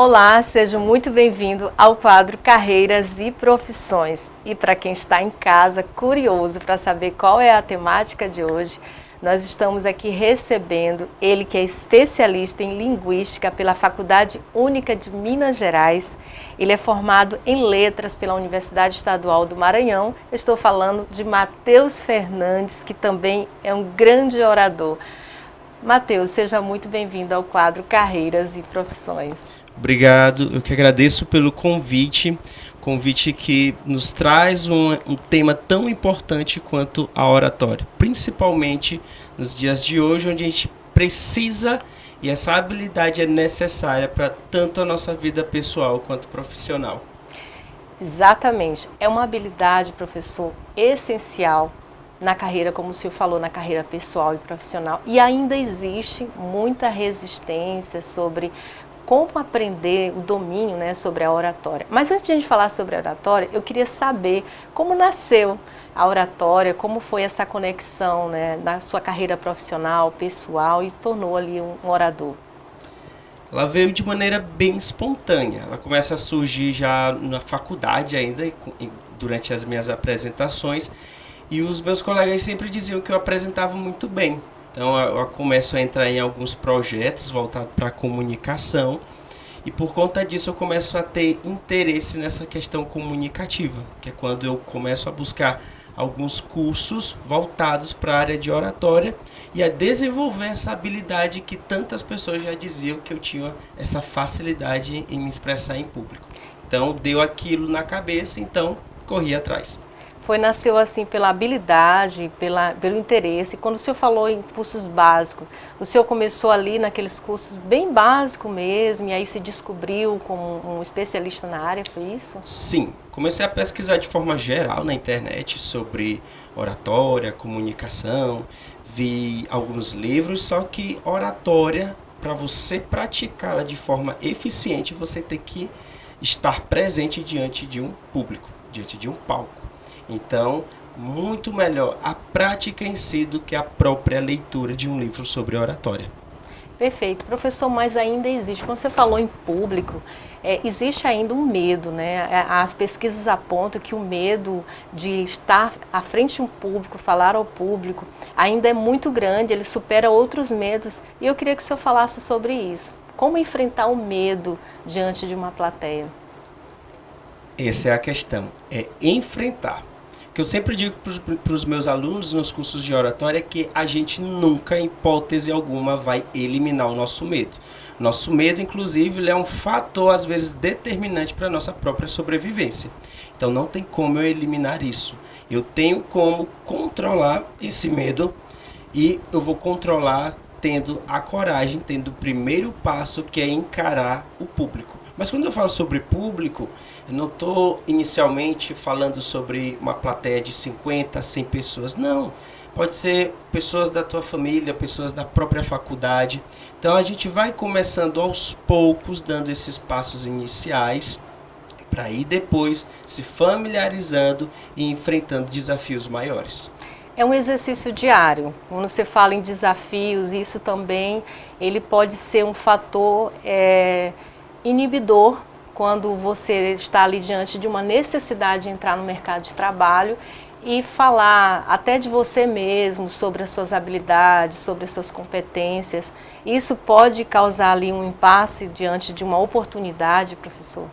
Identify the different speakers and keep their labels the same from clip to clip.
Speaker 1: Olá, seja muito bem-vindo ao quadro Carreiras e Profissões. E para quem está em casa, curioso para saber qual é a temática de hoje, nós estamos aqui recebendo ele que é especialista em Linguística pela Faculdade Única de Minas Gerais. Ele é formado em Letras pela Universidade Estadual do Maranhão. Eu estou falando de Matheus Fernandes, que também é um grande orador. Matheus, seja muito bem-vindo ao quadro Carreiras e Profissões.
Speaker 2: Obrigado, eu que agradeço pelo convite que nos traz um tema tão importante quanto a oratória, principalmente nos dias de hoje, onde a gente precisa e essa habilidade é necessária para tanto a nossa vida pessoal quanto profissional.
Speaker 1: Exatamente, é uma habilidade, professor, essencial na carreira, como o senhor falou, na carreira pessoal e profissional, e ainda existe muita resistência sobre como aprender o domínio, né, sobre a oratória. Mas antes de a gente falar sobre a oratória, eu queria saber como nasceu a oratória, como foi essa conexão, né, na sua carreira profissional, pessoal e tornou ali um orador.
Speaker 2: Ela veio de maneira bem espontânea. Ela começa a surgir já na faculdade ainda, durante as minhas apresentações, e os meus colegas sempre diziam que eu apresentava muito bem. Então eu começo a entrar em alguns projetos voltados para a comunicação e por conta disso eu começo a ter interesse nessa questão comunicativa, que é quando eu começo a buscar alguns cursos voltados para a área de oratória e a desenvolver essa habilidade que tantas pessoas já diziam que eu tinha essa facilidade em me expressar em público. Então deu aquilo na cabeça, então corri atrás.
Speaker 1: Nasceu assim pela habilidade, pelo interesse. Quando o senhor falou em cursos básicos, o senhor começou ali naqueles cursos bem básicos mesmo, e aí se descobriu como um especialista na área, foi isso?
Speaker 2: Sim, comecei a pesquisar de forma geral na internet sobre oratória, comunicação, vi alguns livros, só que oratória, para você praticá-la de forma eficiente, você tem que estar presente diante de um público, diante de um palco. Então, muito melhor a prática em si do que a própria leitura de um livro sobre oratória.
Speaker 1: Perfeito. Professor, mas ainda existe, quando você falou em público, existe ainda um medo, né? As pesquisas apontam que o medo de estar à frente de um público, falar ao público, ainda é muito grande, ele supera outros medos. E eu queria que o senhor falasse sobre isso. Como enfrentar o medo diante de uma plateia?
Speaker 2: Essa é a questão, é enfrentar. O que eu sempre digo para os meus alunos nos cursos de oratória é que a gente nunca, em hipótese alguma, vai eliminar o nosso medo. Nosso medo, inclusive, ele é um fator, às vezes, determinante para a nossa própria sobrevivência. Então, não tem como eu eliminar isso. Eu tenho como controlar esse medo e eu vou controlar tendo a coragem, tendo o primeiro passo, que é encarar o público. Mas quando eu falo sobre público, eu não estou inicialmente falando sobre uma plateia de 50, 100 pessoas. Não, pode ser pessoas da tua família, pessoas da própria faculdade. Então a gente vai começando aos poucos, dando esses passos iniciais, para ir depois se familiarizando e enfrentando desafios maiores.
Speaker 1: É um exercício diário. Quando você fala em desafios, isso também ele pode ser um fator inibidor quando você está ali diante de uma necessidade de entrar no mercado de trabalho e falar até de você mesmo, sobre as suas habilidades, sobre as suas competências. Isso pode causar ali um impasse diante de uma oportunidade, professor?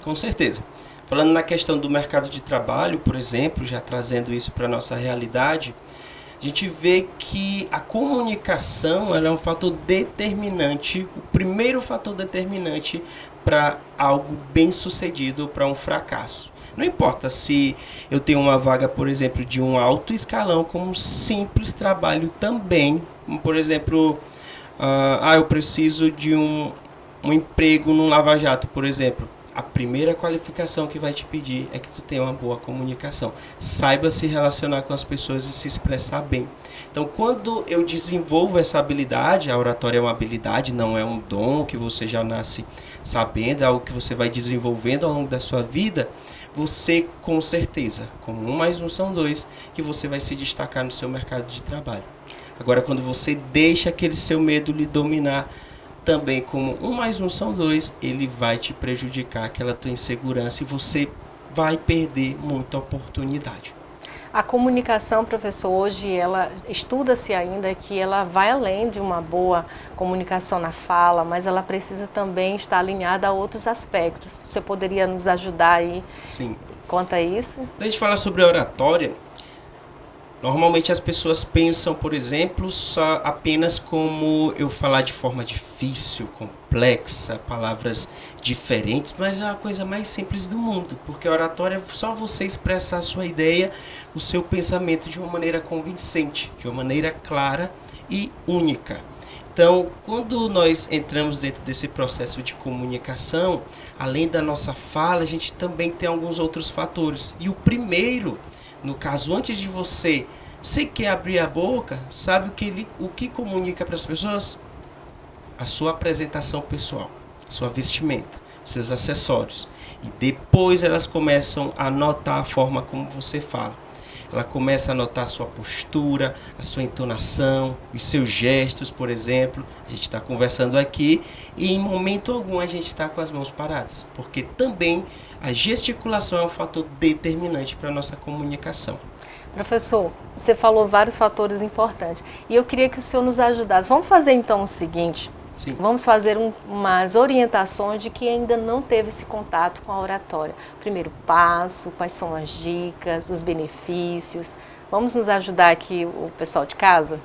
Speaker 2: Com certeza. Falando na questão do mercado de trabalho, por exemplo, já trazendo isso para a nossa realidade, a gente vê que a comunicação ela é um fator determinante, o primeiro fator determinante para algo bem sucedido ou para um fracasso. Não importa se eu tenho uma vaga, por exemplo, de um alto escalão, como um simples trabalho também, como, por exemplo, eu preciso de um emprego no Lava Jato, por exemplo. A primeira qualificação que vai te pedir é que tu tenha uma boa comunicação. Saiba se relacionar com as pessoas e se expressar bem. Então, quando eu desenvolvo essa habilidade, a oratória é uma habilidade, não é um dom que você já nasce sabendo, é algo que você vai desenvolvendo ao longo da sua vida, você, com certeza, como 1 mais 1 são 2, que você vai se destacar no seu mercado de trabalho. Agora, quando você deixa aquele seu medo lhe dominar, também como 1 mais 1 são 2, ele vai te prejudicar aquela tua insegurança e você vai perder muita oportunidade.
Speaker 1: A comunicação, professor, hoje ela estuda-se ainda que ela vai além de uma boa comunicação na fala, mas ela precisa também estar alinhada a outros aspectos. Você poderia nos ajudar aí?
Speaker 2: Sim.
Speaker 1: Quanto a isso?
Speaker 2: Quando a gente fala sobre oratória, normalmente as pessoas pensam, por exemplo, só apenas como eu falar de forma difícil, complexa, palavras diferentes, mas é a coisa mais simples do mundo, porque a oratória é só você expressar a sua ideia, o seu pensamento de uma maneira convincente, de uma maneira clara e única. Então, quando nós entramos dentro desse processo de comunicação, além da nossa fala, a gente também tem alguns outros fatores. E o primeiro, no caso, antes de você sequer abrir a boca, sabe o que comunica para as pessoas? A sua apresentação pessoal, a sua vestimenta, seus acessórios. E depois elas começam a notar a forma como você fala. Ela começa a notar a sua postura, a sua entonação, os seus gestos, por exemplo. A gente está conversando aqui e em momento algum a gente está com as mãos paradas, porque também a gesticulação é um fator determinante para a nossa comunicação.
Speaker 1: Professor, você falou vários fatores importantes e eu queria que o senhor nos ajudasse. Vamos fazer então o seguinte,
Speaker 2: Sim.
Speaker 1: Vamos fazer umas orientações de quem ainda não teve esse contato com a oratória. Primeiro passo, quais são as dicas, os benefícios. Vamos nos ajudar aqui o pessoal de casa?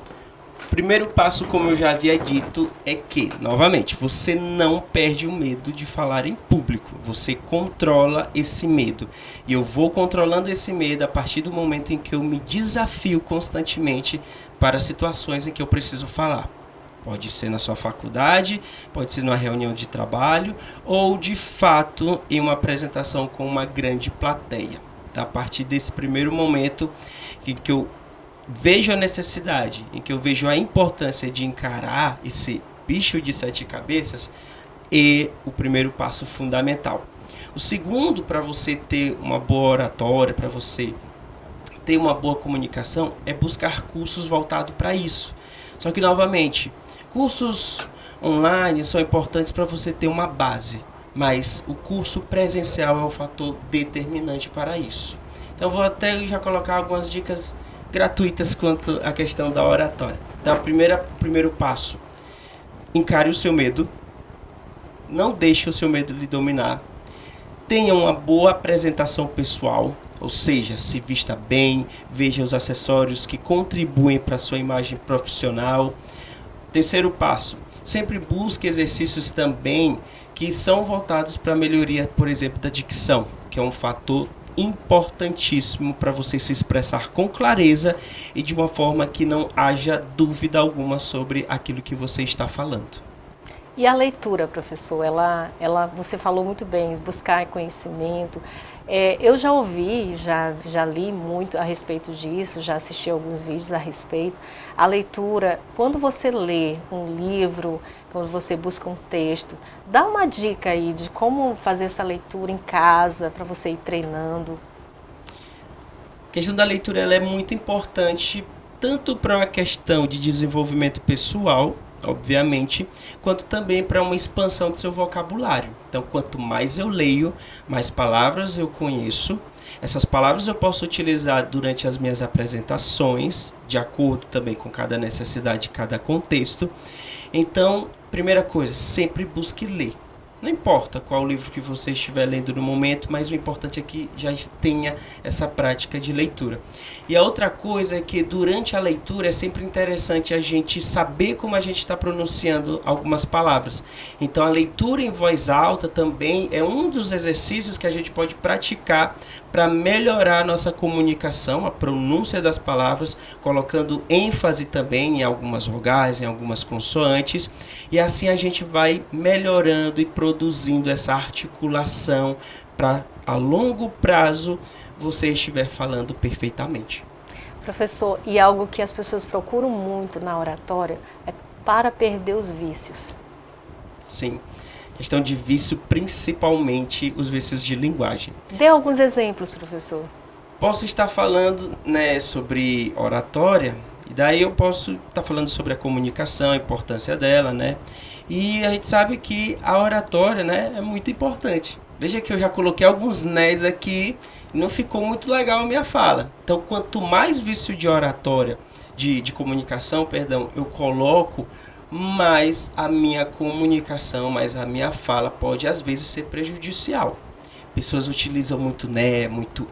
Speaker 2: O primeiro passo, como eu já havia dito, é que, novamente, você não perde o medo de falar em público. Você controla esse medo. E eu vou controlando esse medo a partir do momento em que eu me desafio constantemente para situações em que eu preciso falar. Pode ser na sua faculdade, pode ser numa reunião de trabalho ou, de fato, em uma apresentação com uma grande plateia. A partir desse primeiro momento em que eu vejo a necessidade, em que eu vejo a importância de encarar esse bicho de 7 cabeças, é o primeiro passo fundamental. O segundo, para você ter uma boa oratória, para você ter uma boa comunicação, é buscar cursos voltados para isso. Só que, novamente, cursos online são importantes para você ter uma base, mas o curso presencial é um fator determinante para isso. Então, eu vou até já colocar algumas dicas gratuitas quanto à questão da oratória. Então, primeiro passo, encare o seu medo, não deixe o seu medo lhe dominar, tenha uma boa apresentação pessoal, ou seja, se vista bem, veja os acessórios que contribuem para a sua imagem profissional. Terceiro passo, sempre busque exercícios também que são voltados para a melhoria, por exemplo, da dicção, que é um fator importantíssimo para você se expressar com clareza e de uma forma que não haja dúvida alguma sobre aquilo que você está falando.
Speaker 1: E a leitura, professor, você falou muito bem, buscar conhecimento. Eu já ouvi, já li muito a respeito disso, já assisti alguns vídeos a respeito. A leitura, quando você lê um livro, quando você busca um texto, dá uma dica aí de como fazer essa leitura em casa, para você ir treinando.
Speaker 2: A questão da leitura ela é muito importante, tanto para uma questão de desenvolvimento pessoal, obviamente, quanto também para uma expansão do seu vocabulário. Então, quanto mais eu leio, mais palavras eu conheço. Essas palavras eu posso utilizar durante as minhas apresentações, de acordo também com cada necessidade, cada contexto. Então, primeira coisa, sempre busque ler. Não importa qual livro que você estiver lendo no momento, mas o importante é que já tenha essa prática de leitura. E a outra coisa é que durante a leitura é sempre interessante a gente saber como a gente está pronunciando algumas palavras. Então a leitura em voz alta também é um dos exercícios que a gente pode praticar para melhorar a nossa comunicação, a pronúncia das palavras, colocando ênfase também em algumas vogais, em algumas consoantes, e assim a gente vai melhorando e produzindo essa articulação para, a longo prazo, você estiver falando perfeitamente.
Speaker 1: Professor, e algo que as pessoas procuram muito na oratória é para perder os vícios.
Speaker 2: Sim. Questão de vício, principalmente os vícios de linguagem.
Speaker 1: Dê alguns exemplos, professor.
Speaker 2: Posso estar falando, sobre oratória E daí eu posso estar falando sobre a comunicação, a importância dela, né? E a gente sabe que a oratória, né, é muito importante. Veja que eu já coloquei alguns nés aqui e não ficou muito legal a minha fala. Então, quanto mais vício de oratória, de comunicação, perdão, eu coloco, mais a minha comunicação, mais a minha fala pode, às vezes, ser prejudicial. Pessoas utilizam muito né, muito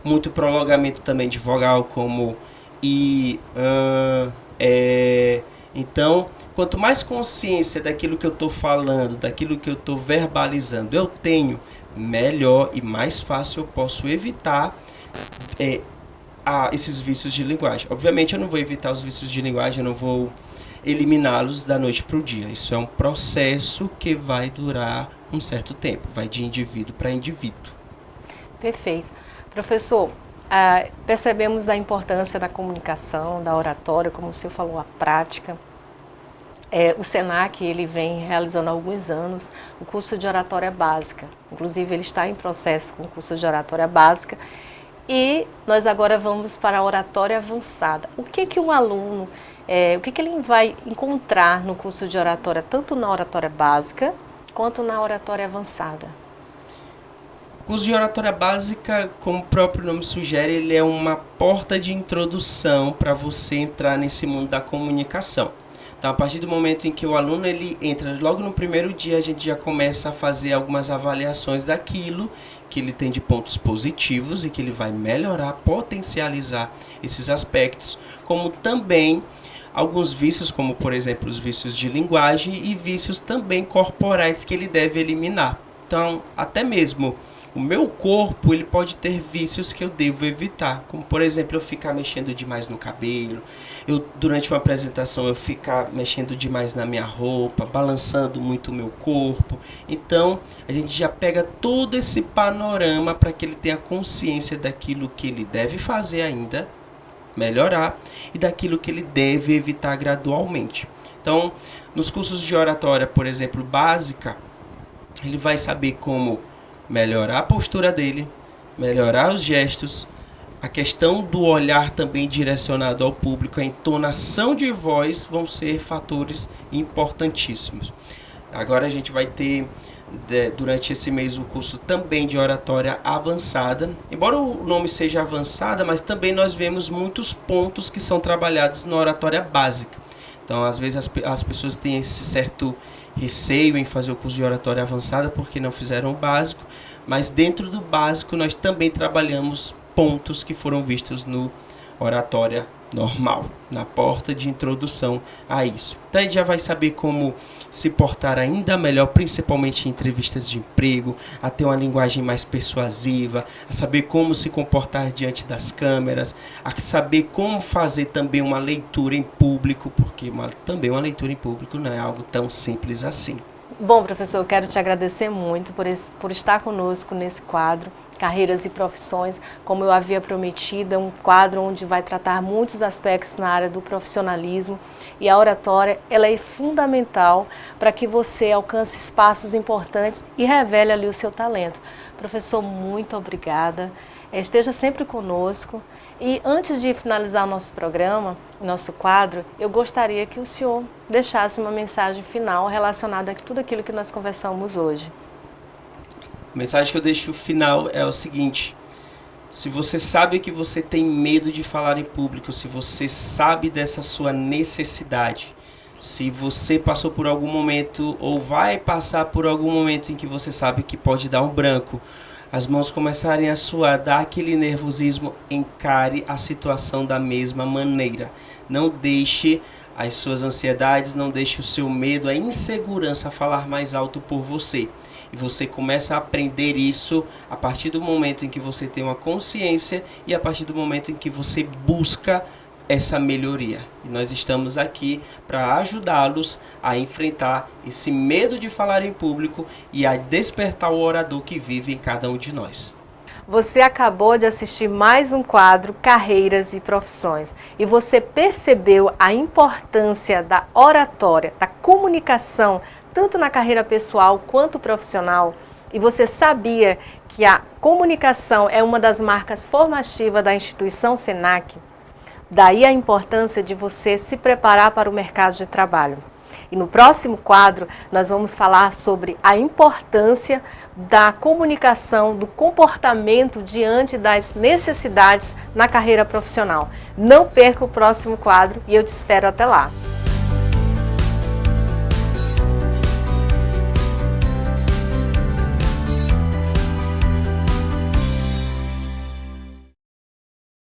Speaker 2: muito prolongamento também de vogal, como i, é. Então, quanto mais consciência daquilo que eu estou falando, daquilo que eu estou verbalizando eu tenho, melhor e mais fácil eu posso evitar esses vícios de linguagem. Obviamente eu não vou evitar os vícios de linguagem, eu não vou eliminá-los da noite para o dia. Isso é um processo que vai durar um certo tempo, vai de indivíduo para indivíduo.
Speaker 1: Perfeito. Professor, percebemos a importância da comunicação, da oratória, como você falou, a prática. O SENAC, ele vem realizando há alguns anos o curso de oratória básica. Inclusive, ele está em processo com o curso de oratória básica. E nós agora vamos para a oratória avançada. O que um aluno, o que ele vai encontrar no curso de oratória, tanto na oratória básica quanto na oratória avançada?
Speaker 2: O curso de oratória básica, como o próprio nome sugere, ele é uma porta de introdução para você entrar nesse mundo da comunicação. Então, a partir do momento em que o aluno ele entra, logo no primeiro dia, a gente já começa a fazer algumas avaliações daquilo que ele tem de pontos positivos e que ele vai melhorar, potencializar esses aspectos, como também alguns vícios, como por exemplo os vícios de linguagem e vícios também corporais que ele deve eliminar. Então, até mesmo o meu corpo, ele pode ter vícios que eu devo evitar, como por exemplo eu ficar mexendo demais no cabelo, durante uma apresentação eu ficar mexendo demais na minha roupa, balançando muito o meu corpo. Então a gente já pega todo esse panorama para que ele tenha consciência daquilo que ele deve fazer ainda, melhorar, e daquilo que ele deve evitar gradualmente. Então, nos cursos de oratória, por exemplo, básica, ele vai saber como melhorar a postura dele, melhorar os gestos, a questão do olhar também direcionado ao público, a entonação de voz vão ser fatores importantíssimos. Agora a gente vai ter, durante esse mês, o curso também de oratória avançada. Embora o nome seja avançada, mas também nós vemos muitos pontos que são trabalhados na oratória básica. Então, às vezes as pessoas têm esse certo receio em fazer o curso de oratória avançada porque não fizeram o básico, mas dentro do básico nós também trabalhamos pontos que foram vistos no oratória normal, na porta de introdução a isso. Então a gente já vai saber como se portar ainda melhor, principalmente em entrevistas de emprego, a ter uma linguagem mais persuasiva, a saber como se comportar diante das câmeras, a saber como fazer também uma leitura em público, porque também uma leitura em público não é algo tão simples assim.
Speaker 1: Bom, professor, eu quero te agradecer muito por estar conosco nesse quadro, Carreiras e Profissões. Como eu havia prometido, é um quadro onde vai tratar muitos aspectos na área do profissionalismo, e a oratória ela é fundamental para que você alcance espaços importantes e revele ali o seu talento. Professor, muito obrigada. Esteja sempre conosco. E antes de finalizar o nosso programa, nosso quadro, eu gostaria que o senhor deixasse uma mensagem final relacionada a tudo aquilo que nós conversamos hoje.
Speaker 2: A mensagem que eu deixo final é o seguinte: se você sabe que você tem medo de falar em público, se você sabe dessa sua necessidade, se você passou por algum momento ou vai passar por algum momento em que você sabe que pode dar um branco, as mãos começarem a suar, dá aquele nervosismo, encare a situação da mesma maneira. Não deixe as suas ansiedades, não deixe o seu medo, a insegurança falar mais alto por você. E você começa a aprender isso a partir do momento em que você tem uma consciência e a partir do momento em que você busca essa melhoria. E nós estamos aqui para ajudá-los a enfrentar esse medo de falar em público e a despertar o orador que vive em cada um de nós.
Speaker 1: Você acabou de assistir mais um quadro Carreiras e Profissões e você percebeu a importância da oratória, da comunicação, tanto na carreira pessoal quanto profissional, e você sabia que a comunicação é uma das marcas formativas da instituição SENAC? Daí a importância de você se preparar para o mercado de trabalho. E no próximo quadro, nós vamos falar sobre a importância da comunicação, do comportamento diante das necessidades na carreira profissional. Não perca o próximo quadro e eu te espero até lá.